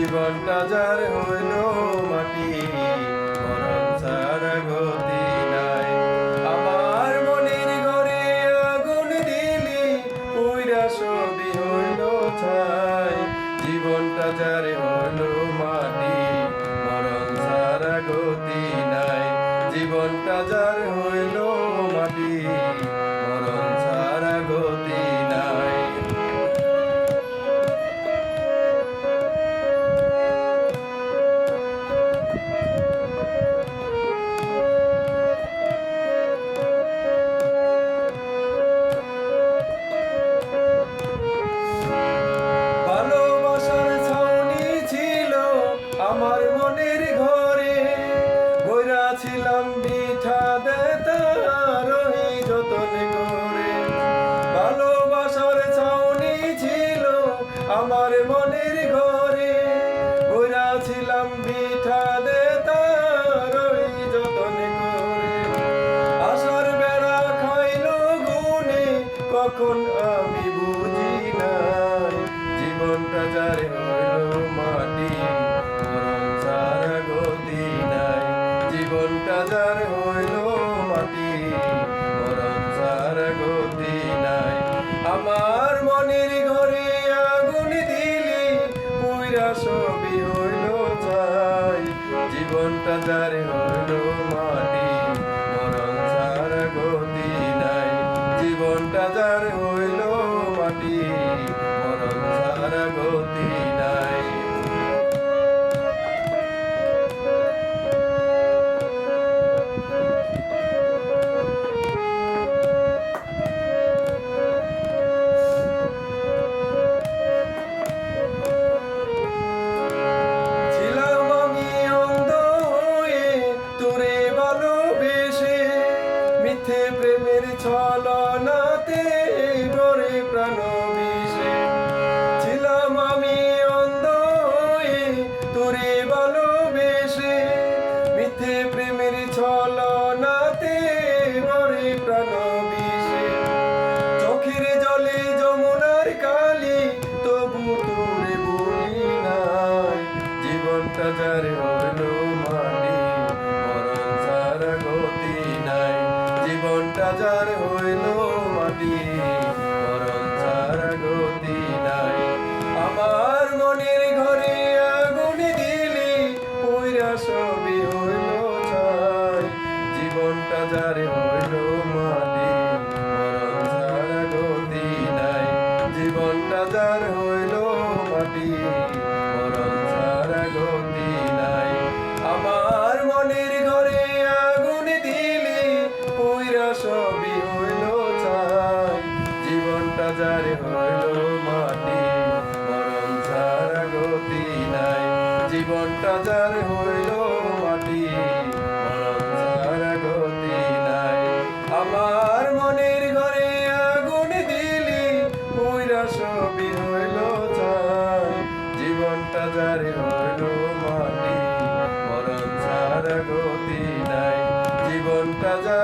জীবনটা যার হইল মাটি, মরণ ছাড়া গতি নাই। আমার মনের ঘরে আগুন দিলি, পুইরা সবই হইল ছাই। জীবনটা যার হইল মাটি, মরণ ছাড়া গতি নাই। জীবনটা যার হইল মাটি, মরণ ছাড়া গতি নাই। আমার মনের ঘরে বইরা ছিলাম মিঠা দেতার যতন করে। ভালোবাসার ছাউনি ছিল আমার মনের ঘরে, বইরা ছিলাম মিঠা দেতার যতন করে। আশার বেড়া খাইল গুনে, কখন আমি বুঝি নাই। জীবনটা যার হইল মাটি, মরণ ছাড়া গতি নাই। জীবনটা যার হইল মাটি, মরণ ছাড়া গতি নাই। আমার মনের ঘরে আগুন দিলি, পুইরা সবই হইল ছাই। জীবনটা যার হইল মাটি, মরণ ছাড়া গতি নাই। জীবনটা যার হইল মাটি, মরণ ছাড়া গতি নাই। মিথ্যে প্রেমের ছলনাতে গড়ে প্রাণ বিষে, ছিলাম আমি অন্ধ হয়ে তোরে ভালোবেসে। মিথ্যে প্রেমের ছলনাতে গড়ে প্রাণ বিষে, চোখের জলে যমুনার কালি তবু তোরে বলি নাই। জীবনটা যার হইল মাটি, মরণ ছাড়া গতি নাই। জীবনটা যার হইল মাটি, মরণ ছাড়া গতি নাই। আমার মনের ঘরে আগুন দিলি, পুইরা সবই হইল ছাই। জীবনটা যার হইল মাটি, মরণ ছাড়া গতি নাই। জীবনটা যার হইল মাটি, মরণ ছাড়া গতি নাই। আমার মনের ঘরে আগুন দিলি, পুইরা সবই হইল ছাই। জীবনটা যার হইল মাটি, মরণ ছাড়া গতি নাই। জীবনটা যার হইল মাটি, মরণ ছাড়া গতি নাই। আমার মনের ঘরে আগুন দিলি, পুইরা সবই হইল ছাই। জীবনটা যার হইল মাটি, মরণ ছাড়া গতি নাই। জীবনটা যার